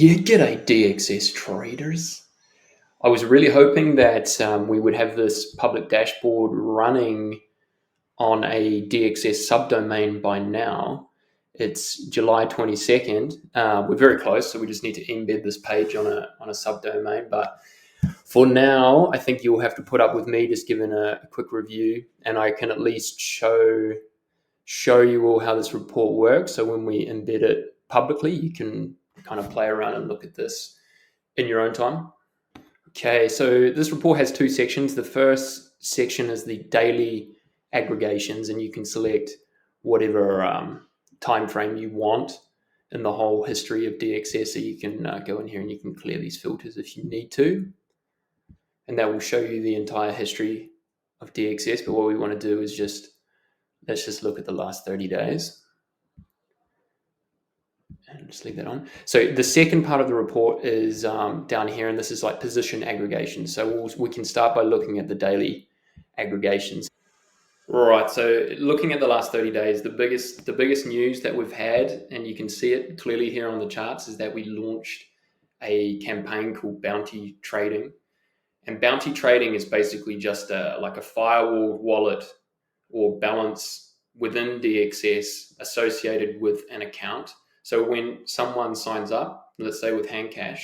Yeah, g'day DXS traders. I was really hoping that we would have this public dashboard running on a DXS subdomain by now. It's July 22nd. We're very close, so we just need to embed this page on a subdomain. But for now, I think you'll have to put up with me just giving a quick review, and I can at least show you all how this report works. So when we embed it publicly, you can kind of play around and look at this in your own time. Okay, so this report has two sections. The first section is the daily aggregations, and you can select whatever time frame you want in the whole history of DXS. So you can go in here and you can clear these filters if you need to, and that will show you the entire history of DXS. But what we want to do is let's just look at the last 30 days. And just leave that on. So the second part of the report is down here, and this is like position aggregation. So we can start by looking at the daily aggregations. Right, so looking at the last 30 days, the biggest news that we've had, and you can see it clearly here on the charts, is that we launched a campaign called Bounty Trading. And Bounty Trading is basically just like a firewalled wallet or balance within DXS associated with an account. So when someone signs up, let's say with Handcash,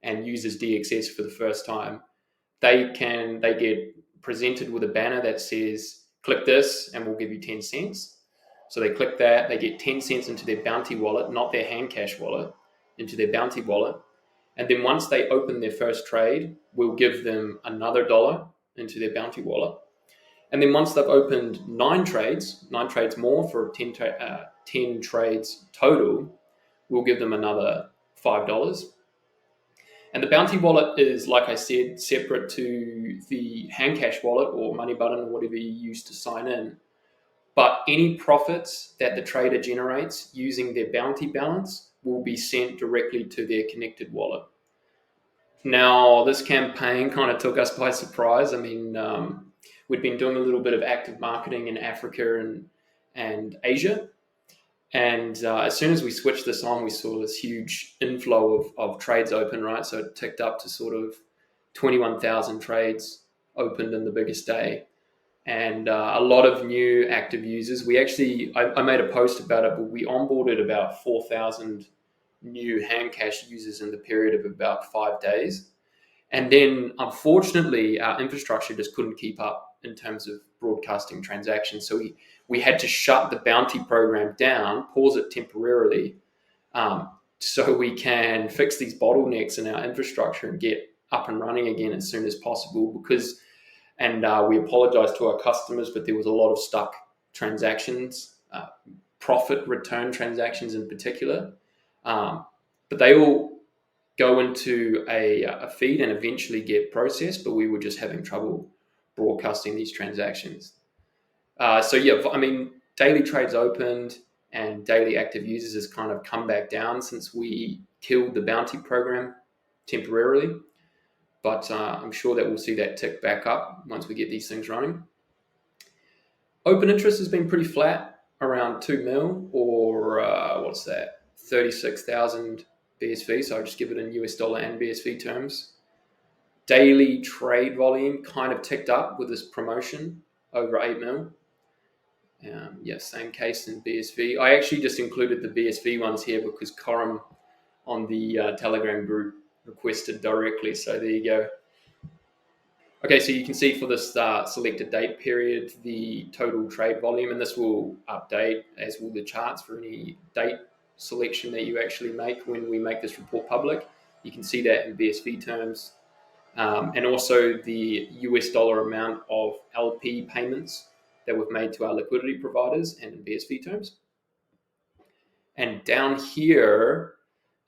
and uses DXS for the first time, they get presented with a banner that says, click this and we'll give you 10 cents. So they click that, they get 10 cents into their Bounty wallet, not their Handcash wallet, into their Bounty wallet. And then once they open their first trade, we'll give them another $1 into their Bounty wallet. And then once they've opened 9 trades more for 10 trades total, we'll give them another $5. And the Bounty wallet is, like I said, separate to the Handcash wallet or Money Button or whatever you use to sign in. But any profits that the trader generates using their Bounty balance will be sent directly to their connected wallet. Now, this campaign kind of took us by surprise. I mean, we'd been doing a little bit of active marketing in Africa and Asia. And as soon as we switched this on, we saw this huge inflow of trades open, right? So it ticked up to sort of 21,000 trades opened in the biggest day. And a lot of new active users. I made a post about it, but we onboarded about 4,000 new Handcash users in the period of about 5 days. And then, unfortunately, our infrastructure just couldn't keep up in terms of broadcasting transactions. So we had to shut the Bounty program down, pause it temporarily, so we can fix these bottlenecks in our infrastructure and get up and running again as soon as possible. And we apologize to our customers, but there was a lot of stuck transactions, profit return transactions in particular. But they all go into a feed and eventually get processed, but we were just having trouble broadcasting these transactions. Daily trades opened and daily active users has kind of come back down since we killed the Bounty program temporarily. But I'm sure that we'll see that tick back up once we get these things running. Open interest has been pretty flat, around 2 mil or 36,000 BSV. So I'll just give it in US dollar and BSV terms. Daily trade volume kind of ticked up with this promotion over 8 mil. Same case in BSV. I actually just included the BSV ones here because Coram on the Telegram group requested directly. So there you go. Okay, so you can see for this selected date period, the total trade volume, and this will update as will the charts for any date selection that you actually make when we make this report public. You can see that in BSV terms. And also the US dollar amount of LP payments that we've made to our liquidity providers and in BSV terms. And down here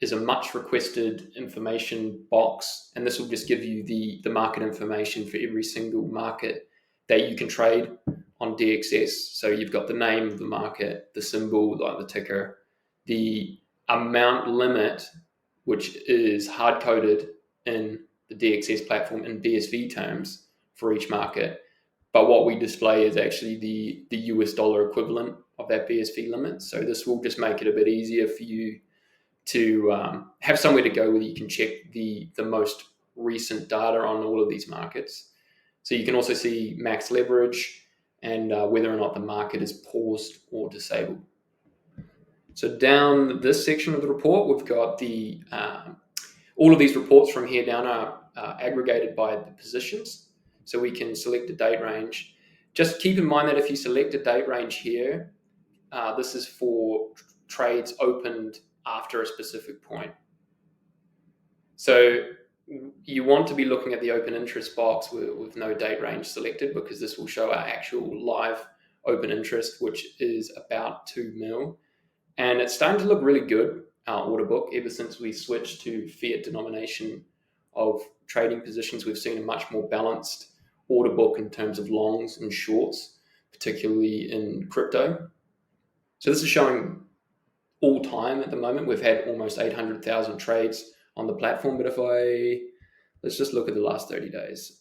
is a much requested information box, and this will just give you the market information for every single market that you can trade on DXS. So you've got the name of the market, the symbol, like the ticker, the amount limit, which is hard-coded in the DXS platform in BSV terms for each market. But what we display is actually the US dollar equivalent of that BSV limit. So this will just make it a bit easier for you to have somewhere to go where you can check the most recent data on all of these markets. So you can also see max leverage and whether or not the market is paused or disabled. So down this section of the report, we've got the all of these reports from here down are aggregated by the positions. So we can select a date range. Just keep in mind that if you select a date range here, this is for trades opened after a specific point. So you want to be looking at the open interest box with no date range selected, because this will show our actual live open interest, which is about 2 mil. And it's starting to look really good, our order book. Ever since we switched to fiat denomination of trading positions, we've seen a much more balanced order book in terms of longs and shorts, particularly in crypto. So this is showing all time at the moment. We've had almost 800,000 trades on the platform, but let's just look at the last 30 days.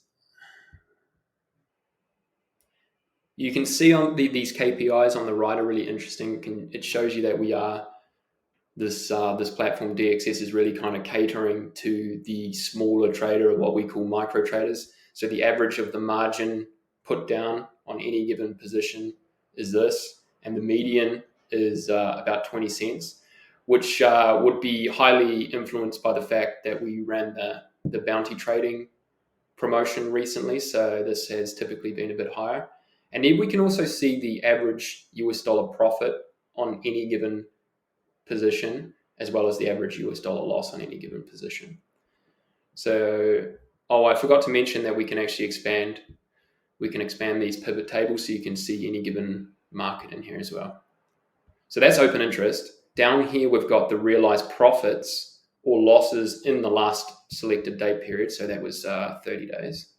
You can see on these KPIs on the right are really interesting. It shows you that we are, this platform DXS is really kind of catering to the smaller trader, or what we call micro traders. So the average of the margin put down on any given position is this, and the median is about 20 cents, which would be highly influenced by the fact that we ran the bounty trading promotion recently. So this has typically been a bit higher. And then we can also see the average US dollar profit on any given position, as well as the average US dollar loss on any given position. So, I forgot to mention that we can actually expand. We can expand these pivot tables so you can see any given market in here as well. So that's open interest. Down here, we've got the realized profits or losses in the last selected date period. So that was 30 days.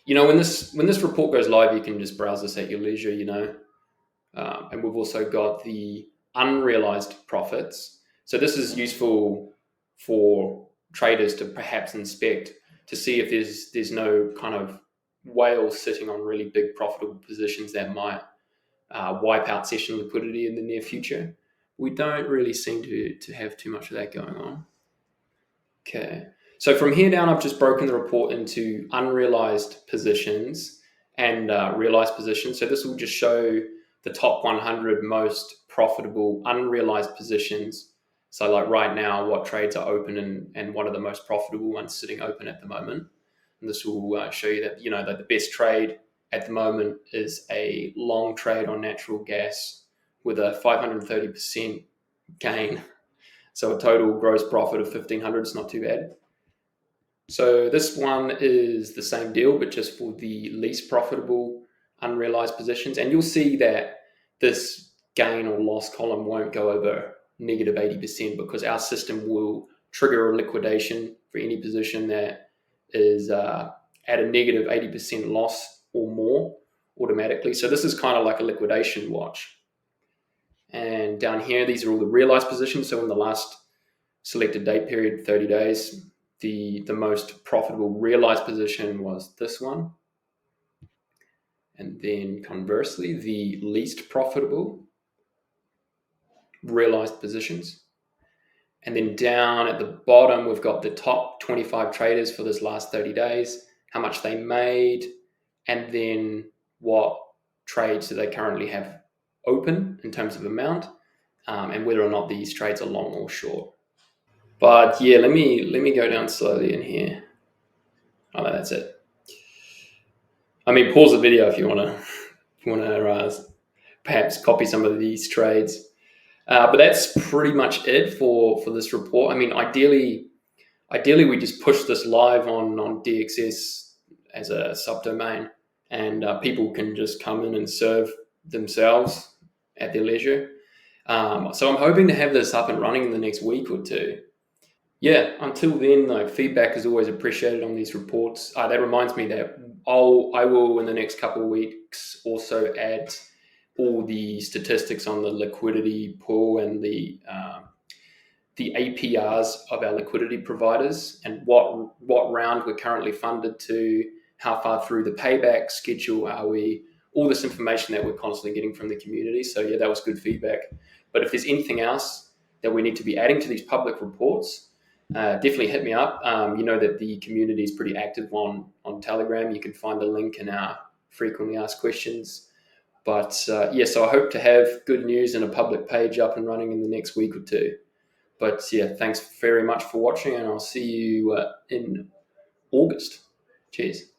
When this report goes live, you can just browse this at your leisure, and we've also got the unrealized profits. So this is useful for traders to perhaps inspect to see if there's no kind of whale sitting on really big profitable positions that might wipe out session liquidity in the near future. We don't really seem to have too much of that going on. Okay. So from here down, I've just broken the report into unrealized positions and realized positions. So this will just show the top 100 most profitable unrealized positions. So like right now, what trades are open and what are the most profitable ones sitting open at the moment. And this will show you that, that the best trade at the moment is a long trade on natural gas with a 530% gain. So a total gross profit of 1,500 is not too bad. So this one is the same deal, but just for the least profitable unrealized positions. And you'll see that this gain or loss column won't go over negative 80% because our system will trigger a liquidation for any position that is at a negative 80% loss or more automatically. So this is kind of like a liquidation watch. And down here, these are all the realized positions. So in the last selected date period, 30 days, the most profitable realized position was this one. And then conversely, the least profitable realized positions. And then down at the bottom, we've got the top 25 traders for this last 30 days, how much they made, and then what trades do they currently have open in terms of amount, and whether or not these trades are long or short. But yeah, let me go down slowly in here. Oh no, that's it. I mean, pause the video if you want to perhaps copy some of these trades. But that's pretty much it for this report. I mean, ideally we just push this live on DXS as a subdomain, and people can just come in and serve themselves at their leisure. So I'm hoping to have this up and running in the next week or two. Yeah, until then, though, feedback is always appreciated on these reports. That reminds me that I will in the next couple of weeks also add all the statistics on the liquidity pool and the APRs of our liquidity providers and what round we're currently funded to, how far through the payback schedule are we, all this information that we're constantly getting from the community. So yeah, that was good feedback. But if there's anything else that we need to be adding to these public reports, definitely hit me up. You know that the community is pretty active on Telegram. You can find the link in our frequently asked questions. But so I hope to have good news and a public page up and running in the next week or two. But thanks very much for watching, and I'll see you in August. Cheers.